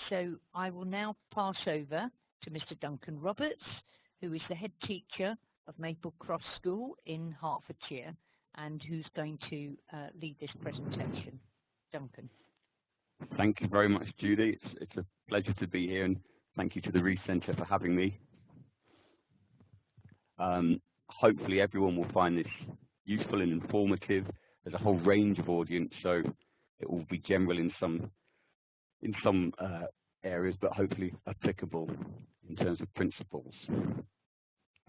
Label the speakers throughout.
Speaker 1: So I will now pass over to Mr. Duncan Roberts, who is the head teacher of Maple Cross School in Hertfordshire and who's going to lead this presentation. Duncan.
Speaker 2: Thank you very much, Judy. It's a pleasure to be here, and thank you to the Rees Centre for having me. Hopefully everyone will find this useful and informative. There's a whole range of audience, so it will be general in some areas, but hopefully applicable in terms of principles.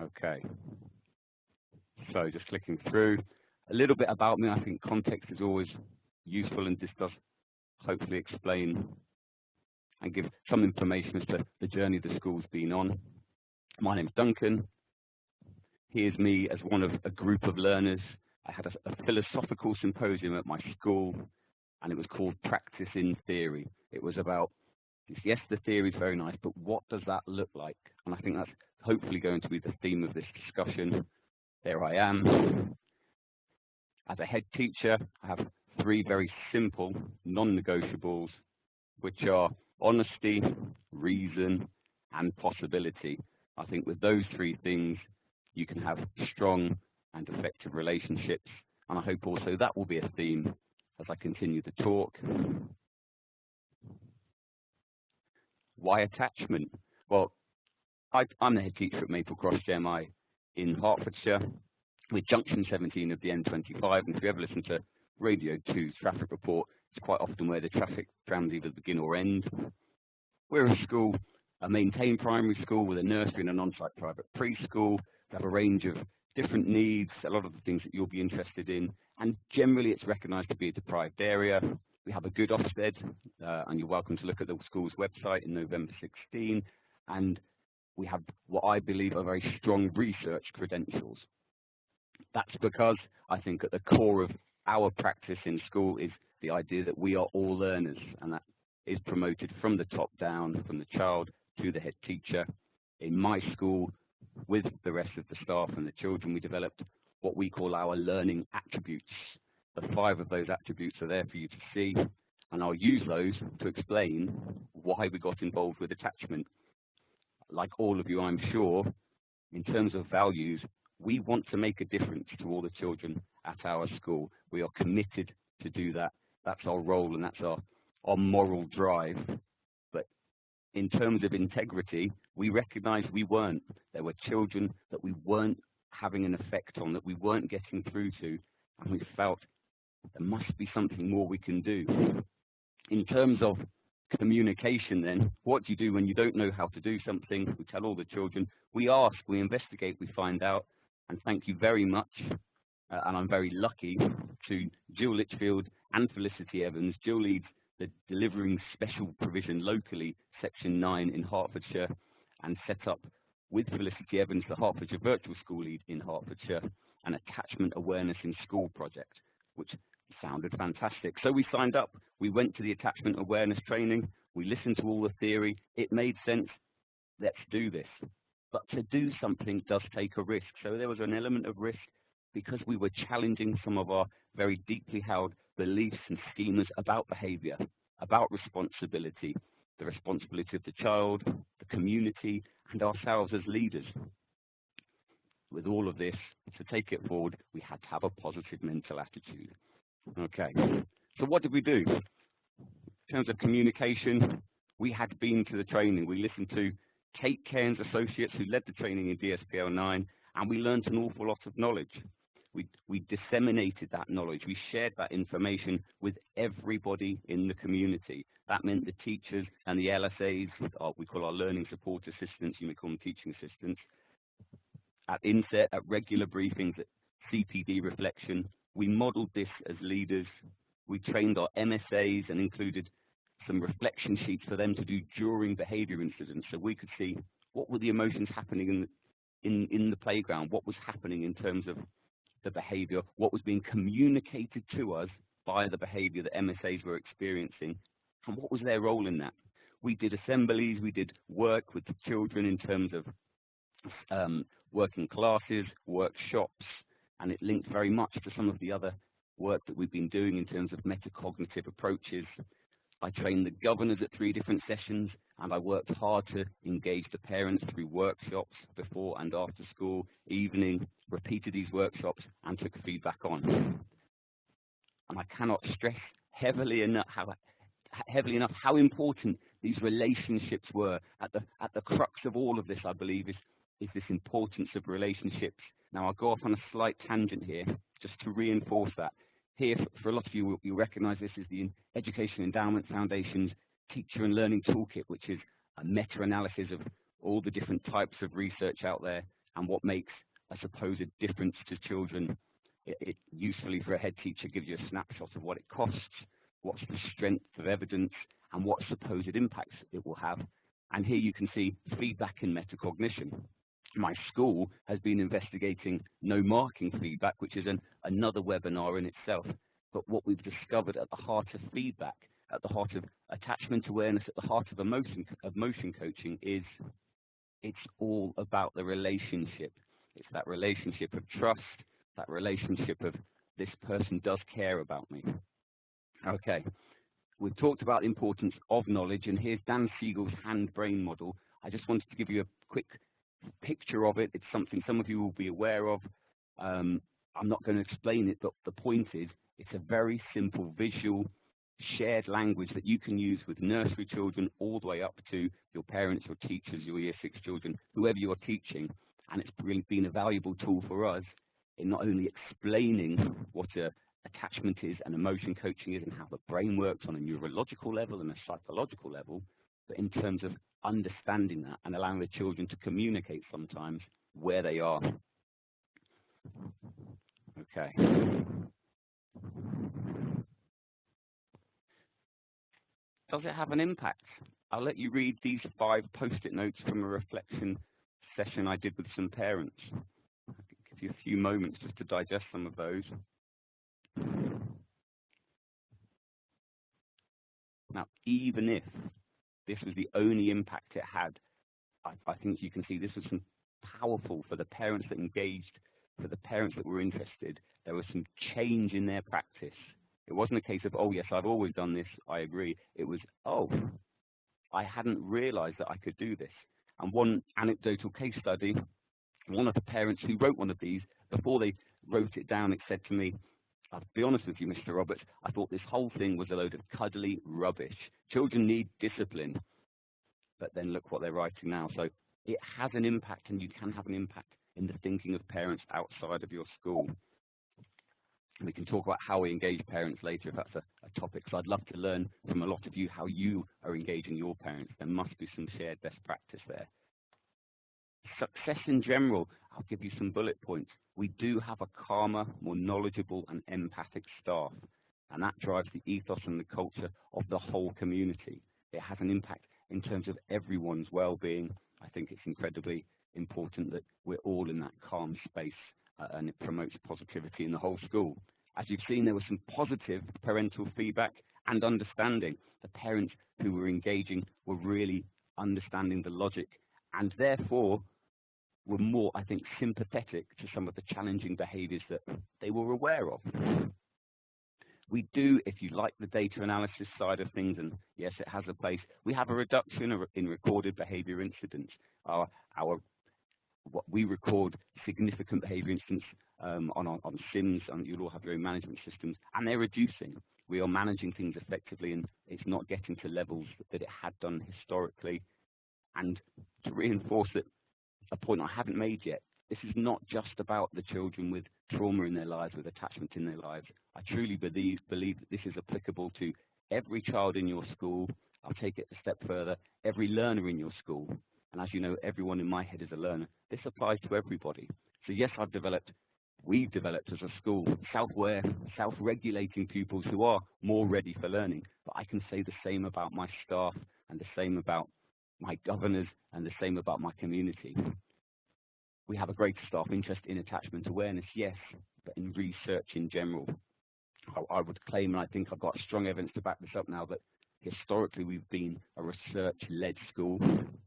Speaker 2: Okay, so just clicking through. A little bit about me. I think context is always useful, and this does hopefully explain and give some information as to the journey the school's been on. My name's Duncan. Here's me as one of a group of learners. I had a philosophical symposium at my school, and it was called Practice in Theory. It was about, yes, the theory is very nice, but what does that look like? And I think that's hopefully going to be the theme of this discussion. There I am. As a head teacher, I have 3 very simple non-negotiables, which are honesty, reason, and possibility. I think with those 3 things, you can have strong and effective relationships. And I hope also that will be a theme as I continue the talk. Why attachment? Well, I'm the head teacher at Maple Cross GMI in Hertfordshire. We're junction 17 of the M25, and if you ever listen to Radio 2's traffic report, it's quite often where the traffic trams either begin or end. We're a school, a maintained primary school with a nursery and an on-site private preschool. We have a range of different needs, a lot of the things that you'll be interested in, and generally it's recognised to be a deprived area. We have a good Ofsted, and you're welcome to look at the school's website in November 16, and we have what I believe are very strong research credentials. That's because I think at the core of our practice in school is the idea that we are all learners, and that is promoted from the top down, from the child to the head teacher. In my school, with the rest of the staff and the children, we developed what we call our learning attributes. The 5 of those attributes are there for you to see, and I'll use those to explain why we got involved with attachment. Like all of you, I'm sure, in terms of values, we want to make a difference to all the children at our school. We are committed to do that. That's our role, and that's our moral drive. But in terms of integrity, we recognize we weren't. There were children that we weren't having an effect on, that we weren't getting through to, and we felt there must be something more we can do. In terms of communication then, what do you do when you don't know how to do something? We tell all the children, we ask, we investigate, we find out, and thank you very much. And I'm very lucky to Jill Litchfield and Felicity Evans. Jill leads the Delivering Special Provision Locally, Section 9 in Hertfordshire, and set up with Felicity Evans, the Hertfordshire Virtual School Lead in Hertfordshire, an Attachment Awareness in School project, which sounded fantastic. So we signed up, we went to the attachment awareness training, we listened to all the theory, it made sense, let's do this. But to do something does take a risk. So there was an element of risk because we were challenging some of our very deeply held beliefs and schemas about behavior, about responsibility, the responsibility of the child, the community, and ourselves as leaders. With all of this, to take it forward, we had to have a positive mental attitude. Okay, so what did we do? In terms of communication, we had been to the training. We listened to Kate Cairns Associates, who led the training in DSPL 9, and we learned an awful lot of knowledge. We disseminated that knowledge. We shared that information with everybody in the community. That meant the teachers and the LSAs, we call our learning support assistants, you may call them teaching assistants, at inset, at regular briefings, at CPD reflection. We modeled this as leaders. We trained our MSAs and included some reflection sheets for them to do during behavior incidents, so we could see what were the emotions happening in the playground, what was happening in terms of the behavior, what was being communicated to us by the behavior that MSAs were experiencing, and what was their role in that. We did assemblies, we did work with the children in terms of working classes, workshops, and it linked very much to some of the other work that we've been doing in terms of metacognitive approaches. I trained the governors at 3 different sessions, and I worked hard to engage the parents through workshops before and after school, evening, repeated these workshops and took feedback on. And I cannot stress heavily enough how important these relationships were. At the crux of all of this, I believe, is this importance of relationships. Now, I'll go off on a slight tangent here, just to reinforce that. Here, for a lot of you, you recognise this is the Education Endowment Foundation's Teacher and Learning Toolkit, which is a meta-analysis of all the different types of research out there and what makes a supposed difference to children. It usefully, for a head teacher, gives you a snapshot of what it costs, what's the strength of evidence, and what supposed impacts it will have. And here you can see feedback in metacognition. My school has been investigating no marking feedback, which is another webinar in itself. But what we've discovered at the heart of feedback, at the heart of attachment awareness, at the heart of motion coaching is it's all about the relationship. It's that relationship of trust, that relationship of this person does care about me. Okay, we've talked about the importance of knowledge, and here's Dan Siegel's hand-brain model. I just wanted to give you a quick picture of it. It's something some of you will be aware of. I'm not going to explain it, but the point is it's a very simple visual shared language that you can use with nursery children all the way up to your parents, your teachers, your Year 6 children, whoever you are teaching. And it's really been a valuable tool for us in not only explaining what attachment is and emotion coaching is and how the brain works on a neurological level and a psychological level, but in terms of understanding that and allowing the children to communicate sometimes where they are. Okay. Does it have an impact? I'll let you read these 5 post-it notes from a reflection session I did with some parents. I'll give you a few moments just to digest some of those. Now, even if this was the only impact it had, I think you can see this was some powerful for the parents that engaged, for the parents that were interested. There was some change in their practice. It wasn't a case of, oh, yes, I've always done this, I agree. It was, oh, I hadn't realized that I could do this. And one anecdotal case study, one of the parents who wrote one of these, before they wrote it down, it said to me, I'll be honest with you, Mr. Roberts, I thought this whole thing was a load of cuddly rubbish. Children need discipline. But then look what they're writing now. So it has an impact, and you can have an impact in the thinking of parents outside of your school. We can talk about how we engage parents later if that's a topic. So I'd love to learn from a lot of you how you are engaging your parents. There must be some shared best practice there. Success in general, I'll give you some bullet points. We do have a calmer, more knowledgeable and empathic staff, and that drives the ethos and the culture of the whole community. It has an impact in terms of everyone's well-being. I think it's incredibly important that we're all in that calm space, and it promotes positivity in the whole school. As you've seen, there was some positive parental feedback and understanding. The parents who were engaging were really understanding the logic and therefore were more, I think, sympathetic to some of the challenging behaviours that they were aware of. We do, if you like the data analysis side of things, and yes, it has a place, we have a reduction in recorded behaviour incidents. What we record significant behaviour incidents on SIMS, and you'll all have your own management systems, and they're reducing. We are managing things effectively, and it's not getting to levels that it had done historically. And to reinforce that, a point I haven't made yet, this is not just about the children with trauma in their lives, with attachment in their lives. I truly believe that this is applicable to every child in your school. I'll take it a step further, every learner in your school. And as you know, everyone in my head is a learner. This applies to everybody. So yes, we've developed as a school self-aware, self-regulating pupils who are more ready for learning. But I can say the same about my staff and the same about my governors and the same about my community. We have a greater staff interest in attachment awareness, yes, but in research in general. I would claim, and I think I've got strong evidence to back this up now, that historically we've been a research-led school.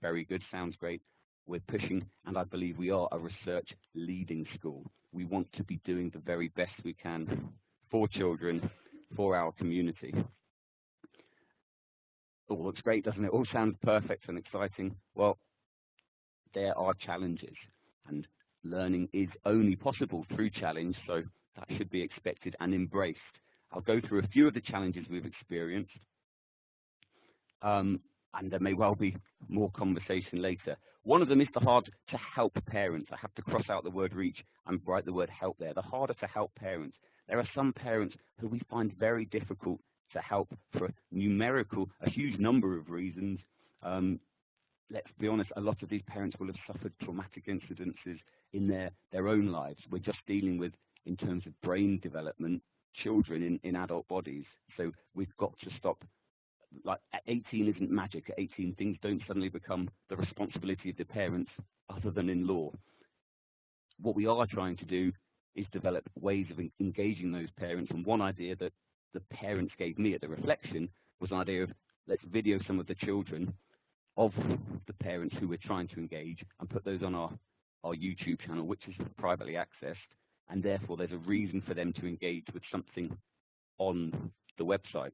Speaker 2: Very good, sounds great. We're pushing, and I believe we are a research-leading school. We want to be doing the very best we can for children, for our community. all looks great, doesn't it? All sounds perfect and exciting. Well, there are challenges, and learning is only possible through challenge, so that should be expected and embraced. I'll go through a few of the challenges we've experienced, and there may well be more conversation later. One of them is the hard to help parents. I have to cross out the word reach and write the word help there. The harder to help parents. There are some parents who we find very difficult to help for a huge number of reasons. Let's be honest, a lot of these parents will have suffered traumatic incidences in their own lives. We're just dealing with, in terms of brain development, children in adult bodies. So we've got to stop. Like, at 18 isn't magic. At 18, things don't suddenly become the responsibility of the parents other than in law. What we are trying to do is develop ways of engaging those parents. And one idea that the parents gave me at the reflection was an idea of, let's video some of the children of the parents who we're trying to engage and put those on our YouTube channel, which is privately accessed, and therefore there's a reason for them to engage with something on the website.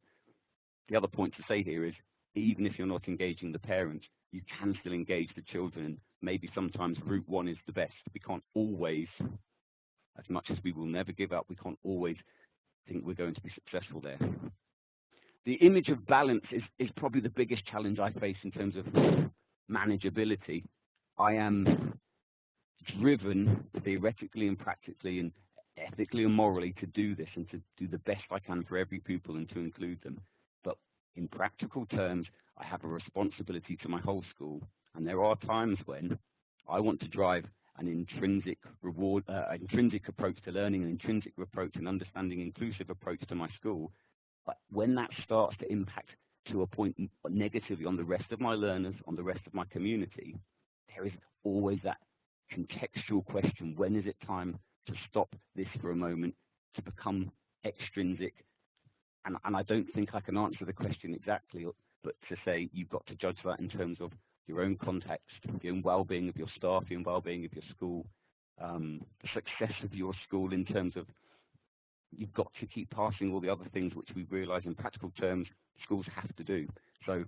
Speaker 2: The other point to say here is, even if you're not engaging the parents, you can still engage the children, and maybe sometimes route one is the best. We can't always, as much as we will never give up, we can't always think we're going to be successful there. The image of balance is probably the biggest challenge I face in terms of manageability. I am driven theoretically and practically and ethically and morally to do this and to do the best I can for every pupil and to include them. But in practical terms, I have a responsibility to my whole school, and there are times when I want to drive an intrinsic approach to learning, an intrinsic approach and understanding, inclusive approach to my school. But when that starts to impact to a point negatively on the rest of my learners, on the rest of my community, there is always that contextual question: when is it time to stop this for a moment, to become extrinsic? And I don't think I can answer the question exactly, but to say you've got to judge that in terms of your own context, your own well-being of your staff, your own well-being of your school, the success of your school in terms of you've got to keep passing all the other things which we realise in practical terms schools have to do. So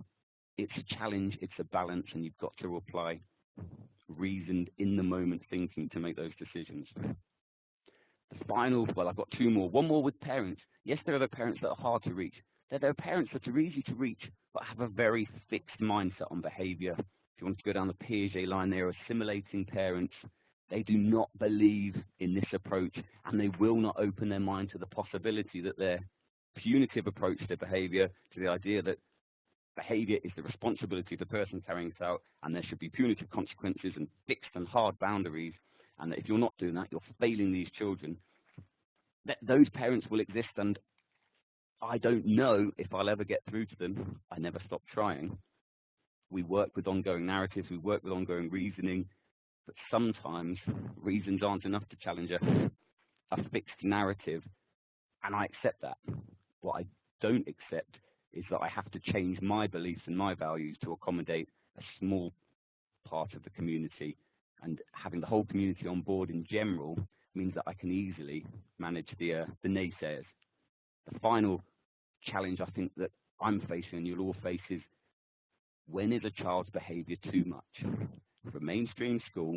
Speaker 2: it's a challenge, it's a balance, and you've got to apply reasoned, in-the-moment thinking to make those decisions. The final, well, I've got two more. One more with parents. Yes, there are the parents that are hard to reach. There are parents that are easy to reach, but have a very fixed mindset on behaviour. If you want to go down the Piaget line, they are assimilating parents. They do not believe in this approach, and they will not open their mind to the possibility that their punitive approach to behaviour, to the idea that behaviour is the responsibility of the person carrying it out, and there should be punitive consequences and fixed and hard boundaries, and that if you're not doing that, you're failing these children. Those parents will exist, and I don't know if I'll ever get through to them. I never stop trying. We work with ongoing narratives, we work with ongoing reasoning, but sometimes reasons aren't enough to challenge a fixed narrative, and I accept that. What I don't accept is that I have to change my beliefs and my values to accommodate a small part of the community, and having the whole community on board in general means that I can easily manage the naysayers. The final challenge I think that I'm facing and you'll all face is, when is a child's behaviour too much? For a mainstream school,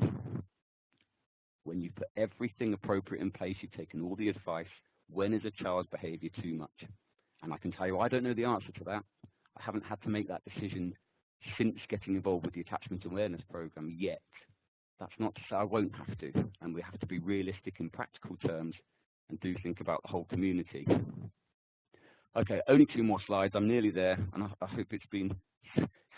Speaker 2: when you've put everything appropriate in place, you've taken all the advice, when is a child's behaviour too much? And I can tell you, I don't know the answer to that. I haven't had to make that decision since getting involved with the Attachment Awareness Programme yet. That's not to say I won't have to, and we have to be realistic in practical terms and do think about the whole community. Okay, only two more slides. I'm nearly there, and I hope it's been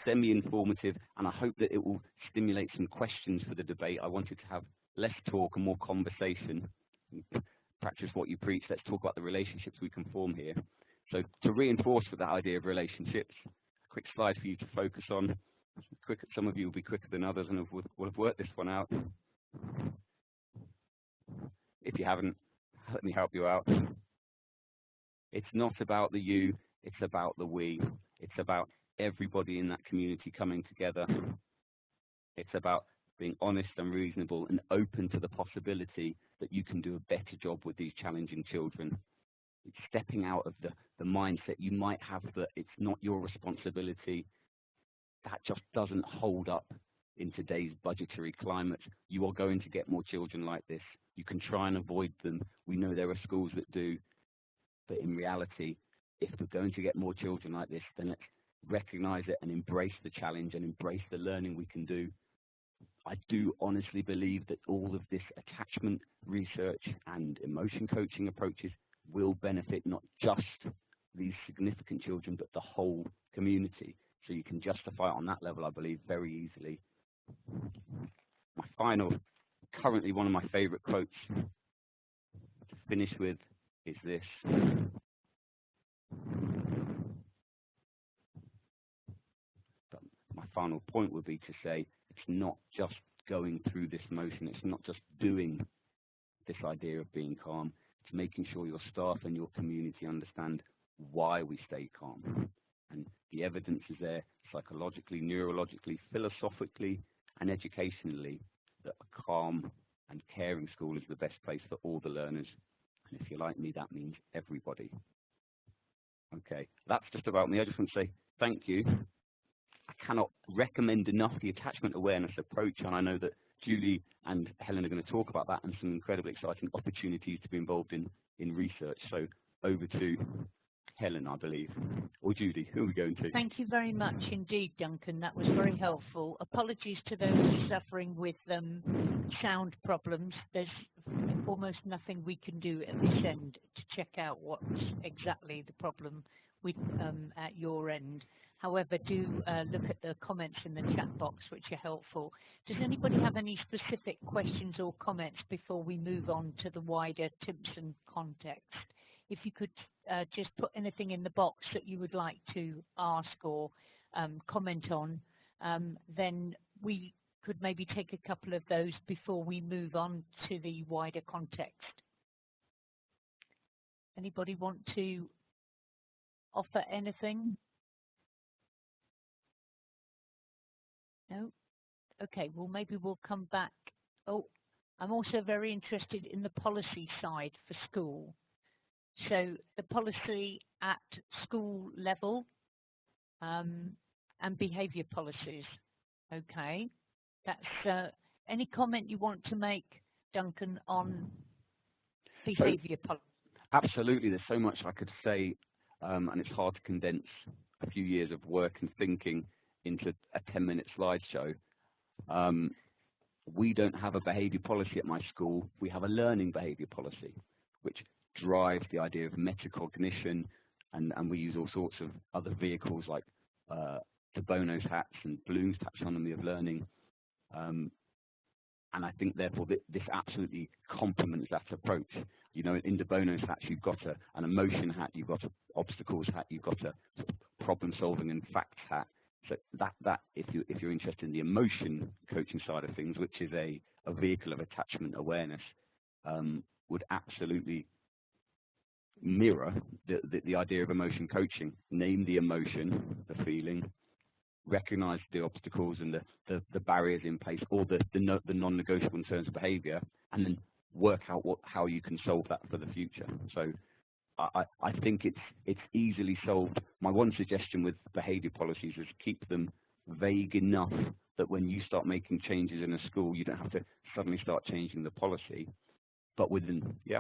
Speaker 2: semi-informative, and I hope that it will stimulate some questions for the debate. I wanted to have less talk and more conversation. Practice what you preach. Let's talk about the relationships we can form here. So to reinforce with that idea of relationships, a quick slide for you to focus on. Some of you will be quicker than others and will have worked this one out. If you haven't, let me help you out. It's not about the you, it's about the we. It's about everybody in that community coming together. It's about being honest and reasonable and open to the possibility that you can do a better job with these challenging children. It's stepping out of the mindset you might have that it's not your responsibility. That just doesn't hold up in today's budgetary climate. You are going to get more children like this. You can try and avoid them. We know there are schools that do, but in reality, if we're going to get more children like this, then let's recognize it and embrace the challenge and embrace the learning we can do. I do honestly believe that all of this attachment research and emotion coaching approaches will benefit not just these significant children, but the whole community. So you can justify it on that level, I believe, very easily. My final, currently one of my favorite quotes to finish with is this. But my final point would be to say, it's not just going through this motion, it's not just doing this idea of being calm, it's making sure your staff and your community understand why we stay calm. And the evidence is there psychologically, neurologically, philosophically, and educationally that a calm and caring school is the best place for all the learners. And if you're like me, that means everybody. Okay, that's just about me. I just want to say thank you. I cannot recommend enough the attachment awareness approach, and I know that Julie and Helen are going to talk about that and some incredibly exciting opportunities to be involved in research. So over to Helen, I believe, or Judy. Who are we going to?
Speaker 1: Thank you very much indeed, Duncan. That was very helpful. Apologies to those suffering with sound problems. There's almost nothing we can do at this end to check out what's exactly the problem with at your end. However, do look at the comments in the chat box, which are helpful. Does anybody have any specific questions or comments before we move on to the wider Simpson context? If you could just put anything in the box that you would like to ask or comment on, then we could maybe take a couple of those before we move on to the wider context. Anybody want to offer anything? No? Okay, well, maybe we'll come back. Oh, I'm also very interested in the policy side for school. So the policy at school level and behaviour policies. Okay, that's any comment you want to make, Duncan, on behaviour policy?
Speaker 2: Absolutely, there's so much I could say, and it's hard to condense a few years of work and thinking into a 10-minute slideshow. We don't have a behaviour policy at my school. We have a learning behaviour policy, which drives the idea of metacognition, and we use all sorts of other vehicles like de Bono's hats and Bloom's taxonomy of learning. And I think, therefore, this absolutely complements that approach. You know, in de Bono's hats, you've got an emotion hat, you've got an obstacles hat, you've got a sort of problem-solving and facts hat. So that if you're interested in the emotion coaching side of things, which is a vehicle of attachment awareness, would absolutely mirror the idea of emotion coaching. Name the emotion, the feeling, recognize the obstacles and the barriers in place, or the non-negotiable in terms of behavior, and then work out how you can solve that for the future. So I think it's easily solved. My one suggestion with behavior policies is keep them vague enough that when you start making changes in a school, you don't have to suddenly start changing the policy, but within, yeah.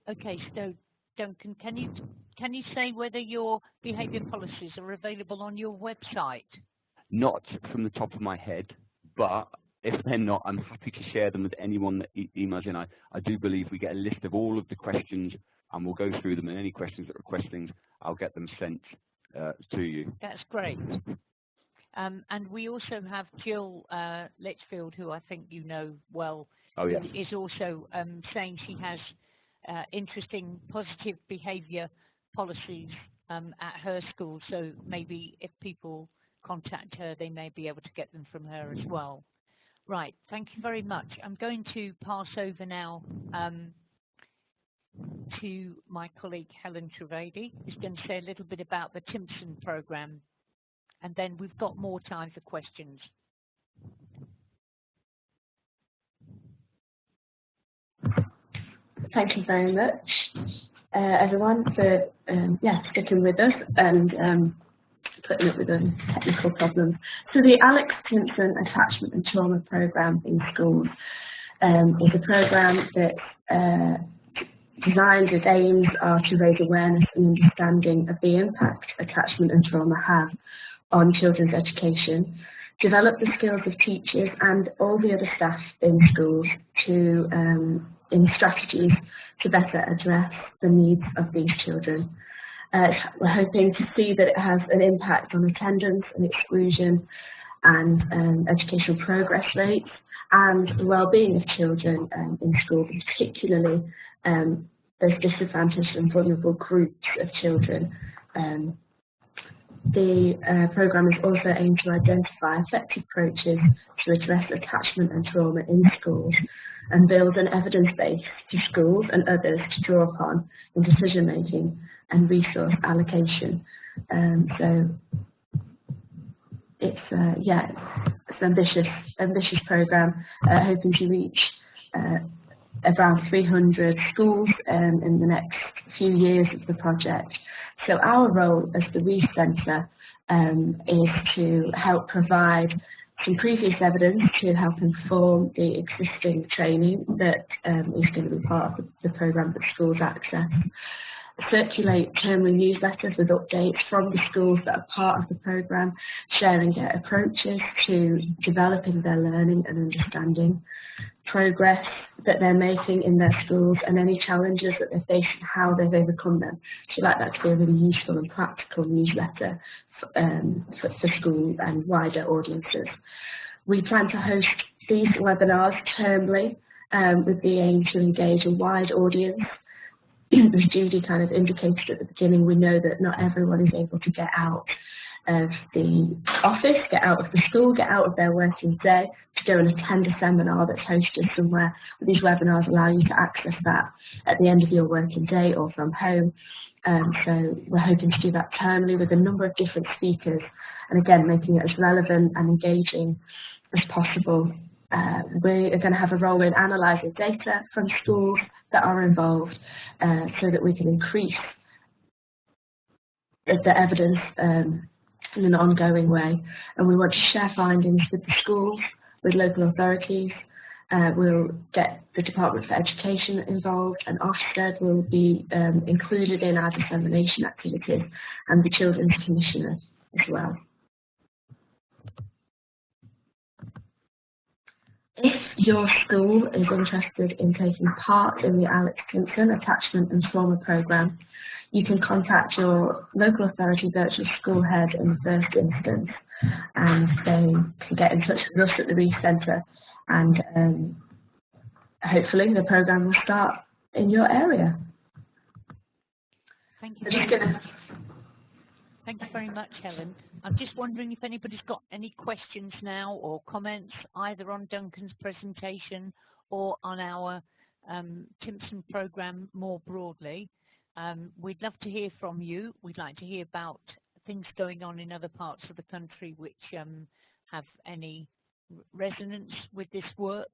Speaker 1: Okay, so Duncan, can you say whether your behaviour policies are available on your website?
Speaker 2: Not from the top of my head, but if they're not, I'm happy to share them with anyone that emails in. I do believe we get a list of all of the questions, and we'll go through them, and any questions that request things, I'll get them sent to you.
Speaker 1: That's great. And we also have Jill Litchfield, who I think you know well,
Speaker 2: oh, yes.
Speaker 1: is also saying she has interesting positive behaviour policies at her school. So maybe if people contact her, they may be able to get them from her as well. Right, thank you very much. I'm going to pass over now to my colleague Helen Trivedi, who's going to say a little bit about the Simpson programme and then we've got more time for questions.
Speaker 3: Thank you very much, everyone, for sticking with us and putting up with the technical problems. So the Alex Simpson Attachment and Trauma Programme in schools is a programme that designed its aims are to raise awareness and understanding of the impact attachment and trauma have on children's education, develop the skills of teachers and all the other staff in schools to in strategies to better address the needs of these children. We're hoping to see that it has an impact on attendance and exclusion and educational progress rates and the well-being of children in schools, particularly those disadvantaged and vulnerable groups of children. The programme is also aimed to identify effective approaches to address attachment and trauma in schools and build an evidence base to schools and others to draw upon in decision making and resource allocation. So it's an ambitious programme, hoping to reach around 300 schools in the next few years of the project. So our role as the Rees Centre is to help provide some previous evidence to help inform the existing training that is going to be part of the programme that schools access. Circulate termly newsletters with updates from the schools that are part of the programme, sharing their approaches to developing their learning and understanding, progress that they're making in their schools and any challenges that they're facing, how they've overcome them. So I'd like that to be a really useful and practical newsletter for school and wider audiences. We plan to host these webinars termly with the aim to engage a wide audience. As Judy kind of indicated at the beginning, we know that not everyone is able to get out of the office, get out of the school, get out of their working day to go and attend a seminar that's hosted somewhere. But these webinars allow you to access that at the end of your working day or from home. So we're hoping to do that termly with a number of different speakers, and again making it as relevant and engaging as possible. We are going to have a role in analysing data from schools that are involved so that we can increase the evidence in an ongoing way. And we want to share findings with the schools, with local authorities. We'll get the Department for Education involved, and Ofsted will be included in our dissemination activities, and the Children's Commissioner as well. If your school is interested in taking part in the Alex Simpson Attachment and Trauma Programme, you can contact your local authority virtual school head in the first instance, and they can get in touch with us at the Rees Centre, and hopefully the programme will start in your area.
Speaker 1: Thank you. Thank you very much, Helen. I'm just wondering if anybody's got any questions now or comments, either on Duncan's presentation or on our Simpson programme more broadly. We'd love to hear from you. We'd like to hear about things going on in other parts of the country which have any resonance with this work,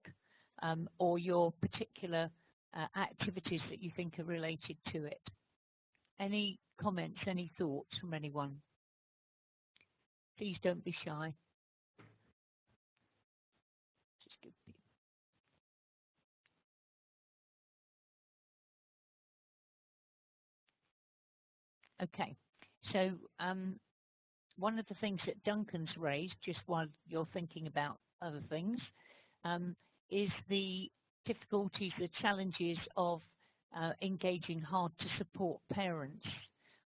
Speaker 1: or your particular activities that you think are related to it. Any comments, any thoughts from anyone? Please don't be shy. Okay, so one of the things that Duncan's raised, just while you're thinking about other things, is the difficulties, the challenges of engaging hard to support parents.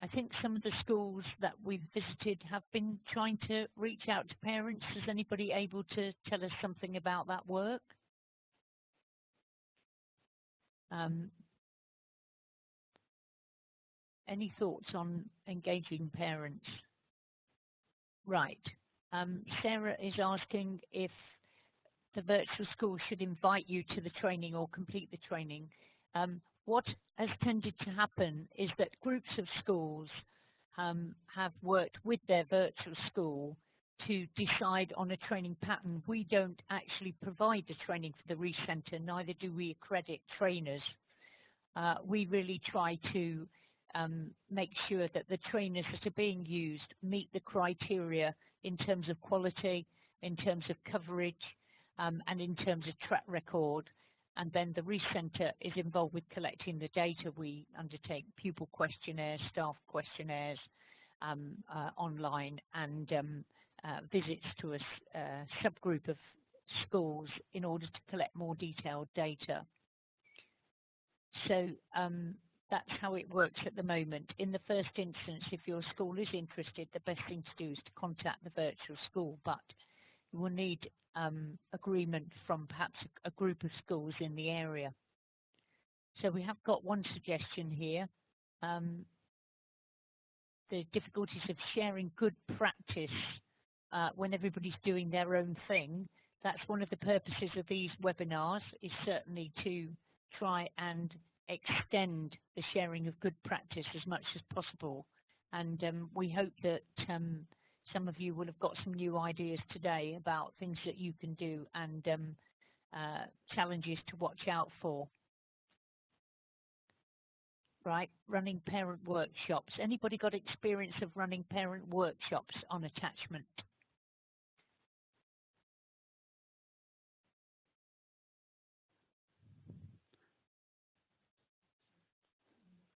Speaker 1: I think some of the schools that we've visited have been trying to reach out to parents. Is anybody able to tell us something about that work? Any thoughts on engaging parents? Right. Sarah is asking if the virtual school should invite you to the training or complete the training. What has tended to happen is that groups of schools have worked with their virtual school to decide on a training pattern. We don't actually provide the training for the Rees Centre, neither do we accredit trainers. We really try to make sure that the trainers that are being used meet the criteria in terms of quality, in terms of coverage, and in terms of track record. And then the Rees Centre is involved with collecting the data. We undertake pupil questionnaires, staff questionnaires online, and visits to a subgroup of schools in order to collect more detailed data. So that's how it works at the moment. In the first instance, if your school is interested, the best thing to do is to contact the virtual school, but you will need agreement from perhaps a group of schools in the area. So we have got one suggestion here. The difficulties of sharing good practice when everybody's doing their own thing. That's one of the purposes of these webinars, is certainly to try and extend the sharing of good practice as much as possible. And we hope that some of you will have got some new ideas today about things that you can do and challenges to watch out for. Right, running parent workshops. Anybody got experience of running parent workshops on attachment?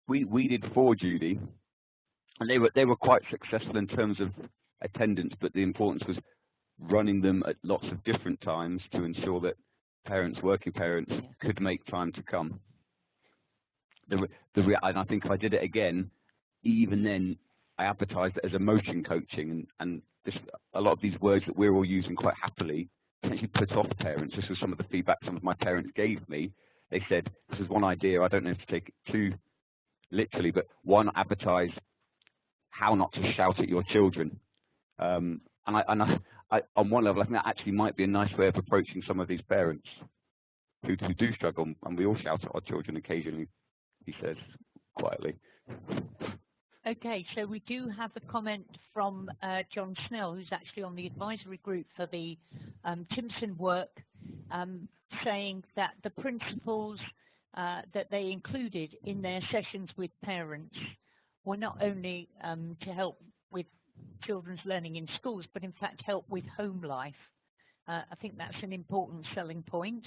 Speaker 2: We did 4, Judy, and they were quite successful in terms of attendance, but the importance was running them at lots of different times to ensure that parents, working parents, could make time to come. And I think if I did it again, even then, I advertised it as emotion coaching, and a lot of these words that we're all using quite happily actually put off parents. This was some of the feedback some of my parents gave me. They said, this is one idea, I don't know if to take it too literally, but one, advertise how not to shout at your children. And I, on one level, I think that actually might be a nice way of approaching some of these parents who do struggle, and we all shout at our children occasionally, he says quietly.
Speaker 1: Okay, so we do have a comment from John Snell, who's actually on the advisory group for the Simpson work, saying that the principles that they included in their sessions with parents were not only to help with children's learning in schools, but in fact help with home life. I think that's an important selling point.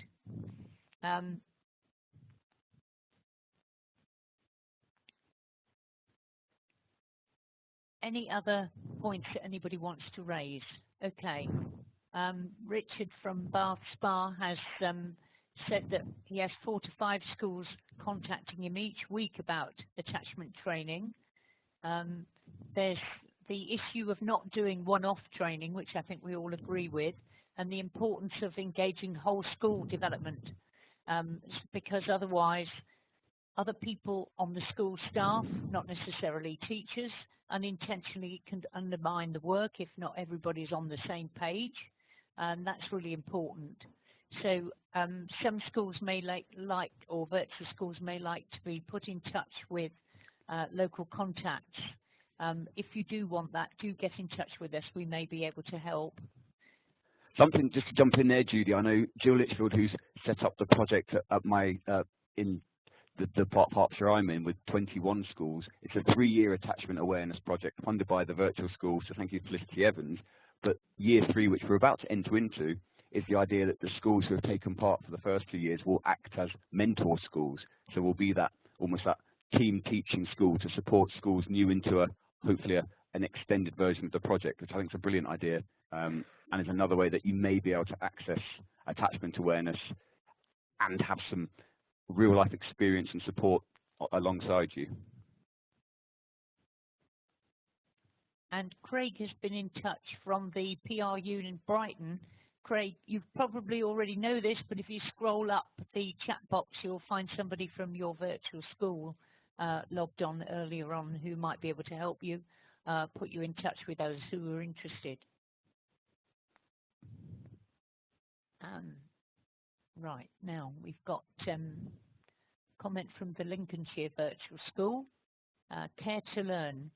Speaker 1: Any other points that anybody wants to raise? Okay. Richard from Bath Spa has said that he has 4 to 5 schools contacting him each week about attachment training. There's the issue of not doing one-off training, which I think we all agree with, and the importance of engaging whole school development, because otherwise other people on the school staff, not necessarily teachers, unintentionally can undermine the work if not everybody's on the same page, and that's really important. So some schools may like, or virtual schools may like to be put in touch with local contacts. If you do want that, do get in touch with us. We may be able to help.
Speaker 2: Something just to jump in there, Judy. I know Jill Litchfield, who's set up the project at my in the part of Hertfordshire I'm in with 21 schools. It's a 3-year attachment awareness project funded by the virtual school. So thank you, Felicity Evans. But year 3, which we're about to enter into, is the idea that the schools who have taken part for the first 2 years will act as mentor schools. So we'll be that almost that team teaching school to support schools new into hopefully an extended version of the project, which I think is a brilliant idea, and is another way that you may be able to access attachment awareness and have some real life experience and support alongside you.
Speaker 1: And Craig has been in touch from the PR Union Brighton. Craig, you probably already know this, but if you scroll up the chat box, you'll find somebody from your virtual school logged on earlier on who might be able to help you, put you in touch with those who are interested. Right, now we've got comment from the Lincolnshire Virtual School. Care to learn.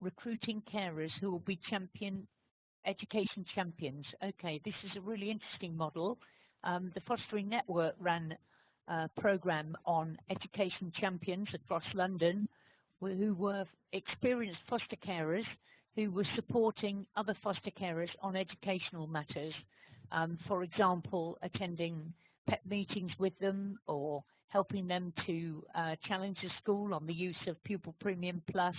Speaker 1: recruiting carers who will be education champions. Okay, this is a really interesting model. The Fostering Network ran a program on education champions across London who were experienced foster carers who were supporting other foster carers on educational matters. For example, attending PEP meetings with them or helping them to challenge the school on the use of Pupil Premium Plus,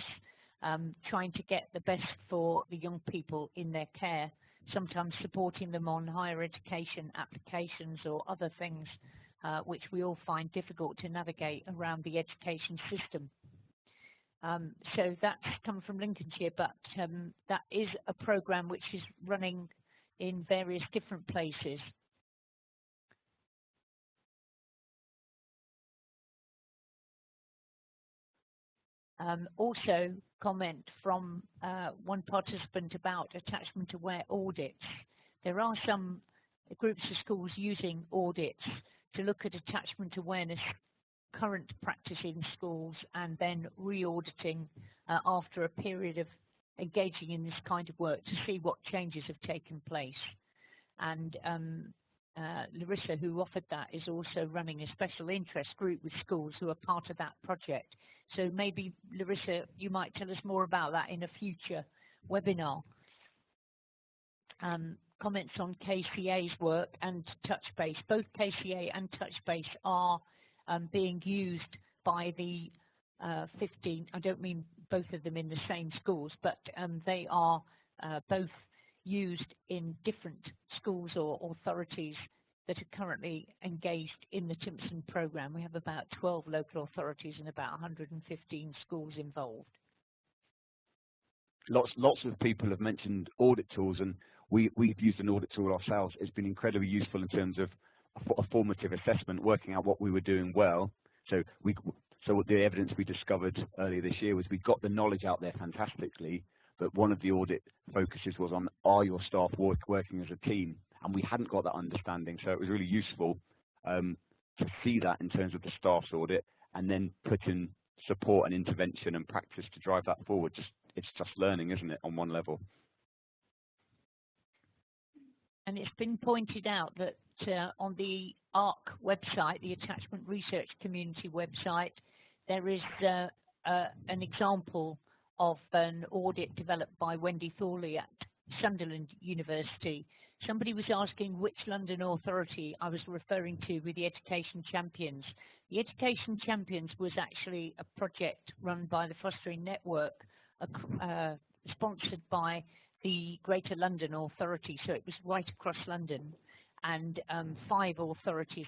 Speaker 1: trying to get the best for the young people in their care, sometimes supporting them on higher education applications or other things which we all find difficult to navigate around the education system. So that's come from Lincolnshire, but that is a program which is running in various different places. Also, comment from one participant about attachment-aware audits. There are some groups of schools using audits to look at attachment awareness current practice in schools and then re-auditing after a period of engaging in this kind of work to see what changes have taken place. And Larissa, who offered that, is also running a special interest group with schools who are part of that project. So maybe, Larissa, you might tell us more about that in a future webinar. Comments on KCA's work and TouchBase. Both KCA and TouchBase are being used by the 15, I don't mean both of them in the same schools, but they are both used in different schools or authorities that are currently engaged in the Simpson program. We have about 12 local authorities and about 115 schools involved.
Speaker 2: Lots of people have mentioned audit tools, and we've used an audit tool ourselves. It's been incredibly useful in terms of a formative assessment, working out what we were doing well. So the evidence we discovered earlier this year was we got the knowledge out there fantastically, but one of the audit focuses was on, are your staff working as a team? And we hadn't got that understanding, so it was really useful to see that in terms of the staff's audit, and then put in support and intervention and practice to drive that forward. It's just learning, isn't it, on one level?
Speaker 1: And it's been pointed out that on the ARC website, the Attachment Research Community website, there is an example of an audit developed by Wendy Thorley at Sunderland University. Somebody was asking which London authority I was referring to with the Education Champions. The Education Champions was actually a project run by the Fostering Network, sponsored by the Greater London Authority, so it was right across London, and 5 local authorities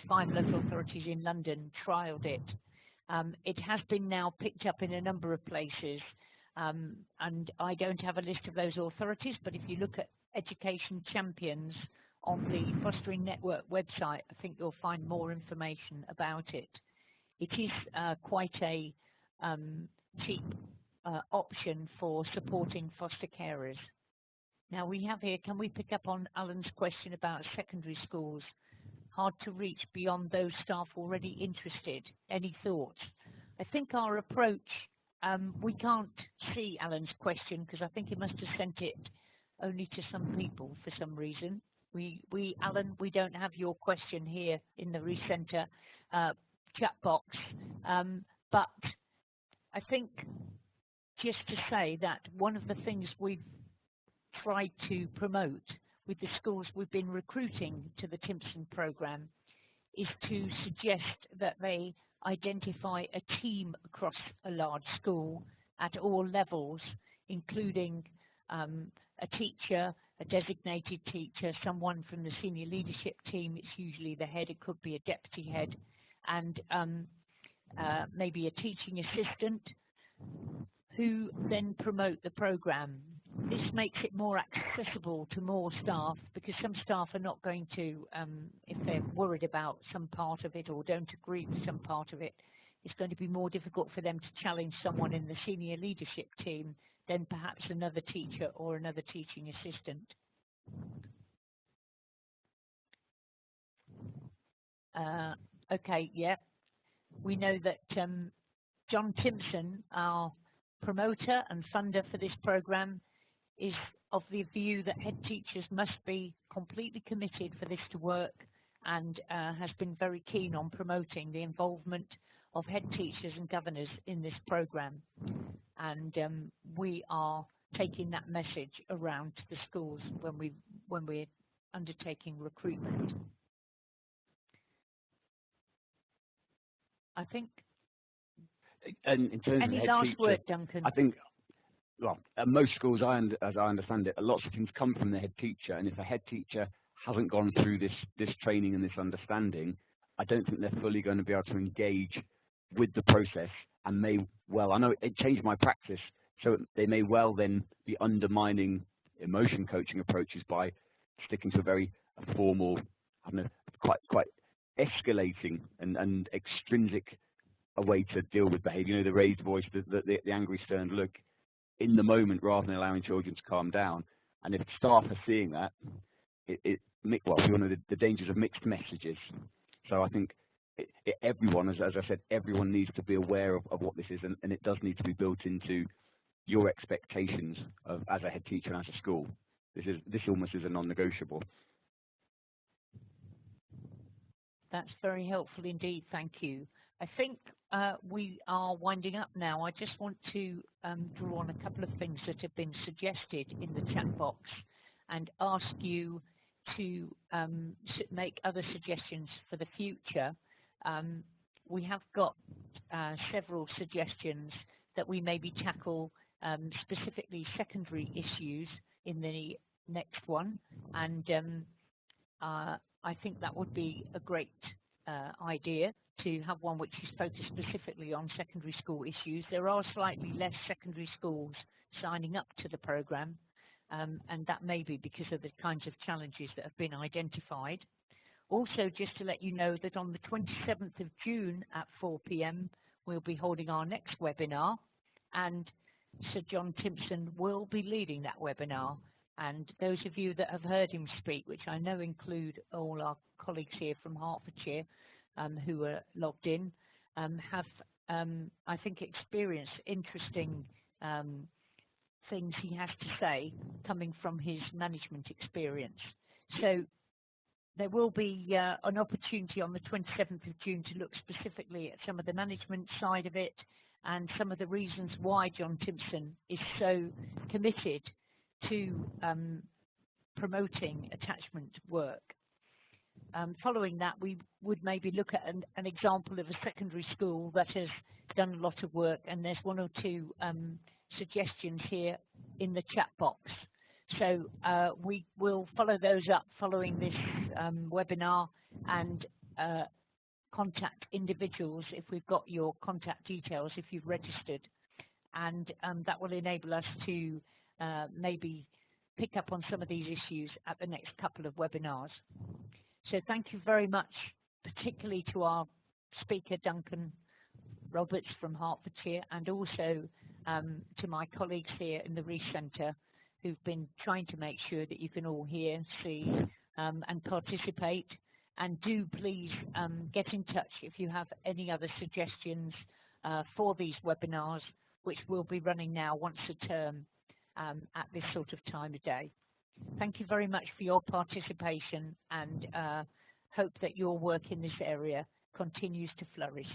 Speaker 1: in London trialled it. It has been now picked up in a number of places, and I don't have a list of those authorities, but if you look at Education Champions on the Fostering Network website, I think you'll find more information about it. It is quite a cheap option for supporting foster carers. Now we have here, can we pick up on Alan's question about secondary schools? Hard to reach beyond those staff already interested. Any thoughts? I think our approach, we can't see Alan's question because I think he must have sent it only to some people for some reason. Alan, we don't have your question here in the Rees Centre chat box, but I think just to say that one of the things we've tried to promote with the schools we've been recruiting to the Simpson program is to suggest that they identify a team across a large school at all levels, including a teacher, a designated teacher, someone from the senior leadership team. It's usually the head, it could be a deputy head, and maybe a teaching assistant, who then promote the program. This makes it more accessible to more staff, because some staff are not going to, if they're worried about some part of it or don't agree with some part of it, it's going to be more difficult for them to challenge someone in the senior leadership team than perhaps another teacher or another teaching assistant. Okay, yeah. We know that John Simpson, our promoter and funder for this programme, is of the view that head teachers must be completely committed for this to work, and has been very keen on promoting the involvement of head teachers and governors in this programme. And we are taking that message around to the schools when we're undertaking recruitment. I think.
Speaker 2: And in terms
Speaker 1: any
Speaker 2: of head
Speaker 1: last
Speaker 2: teacher,
Speaker 1: word, Duncan?
Speaker 2: I think, well, at most schools, as I understand it, lots of things come from the head teacher, and if a head teacher hasn't gone through this training and this understanding, I don't think they're fully going to be able to engage with the process, and may well, I know it changed my practice, so they may well then be undermining emotion coaching approaches by sticking to a very formal, I don't know, quite escalating and extrinsic a way to deal with behaviour. You know, the raised voice, the angry, stern look in the moment, rather than allowing children to calm down. And if staff are seeing that, well, we know the dangers of mixed messages. So I think everyone, as I said, everyone needs to be aware of what this is, and it does need to be built into your expectations as a head teacher and as a school. This almost is a non-negotiable.
Speaker 1: That's very helpful indeed, thank you. I think we are winding up now. I just want to draw on a couple of things that have been suggested in the chat box and ask you to make other suggestions for the future. We have got several suggestions that we maybe tackle specifically secondary issues in the next one, and I think that would be a great idea to have one which is focused specifically on secondary school issues. There are slightly less secondary schools signing up to the programme, and that may be because of the kinds of challenges that have been identified. Also, just to let you know that on the 27th of June at 4 p.m. we'll be holding our next webinar, and Sir John Simpson will be leading that webinar. And those of you that have heard him speak, which I know include all our colleagues here from Hertfordshire who are logged in, have, I think, experienced interesting things he has to say coming from his management experience. So there will be an opportunity on the 27th of June to look specifically at some of the management side of it and some of the reasons why John Simpson is so committed to promoting attachment work. Following that, we would maybe look at an example of a secondary school that has done a lot of work, and there's one or two suggestions here in the chat box. So we will follow those up following this webinar and contact individuals if we've got your contact details, if you've registered, and that will enable us to maybe pick up on some of these issues at the next couple of webinars. So thank you very much, particularly to our speaker, Duncan Roberts from Hertfordshire, and also to my colleagues here in the Rees Centre who've been trying to make sure that you can all hear, see, and participate. And do please get in touch if you have any other suggestions for these webinars, which will be running now once a term at this sort of time of day. Thank you very much for your participation, and hope that your work in this area continues to flourish.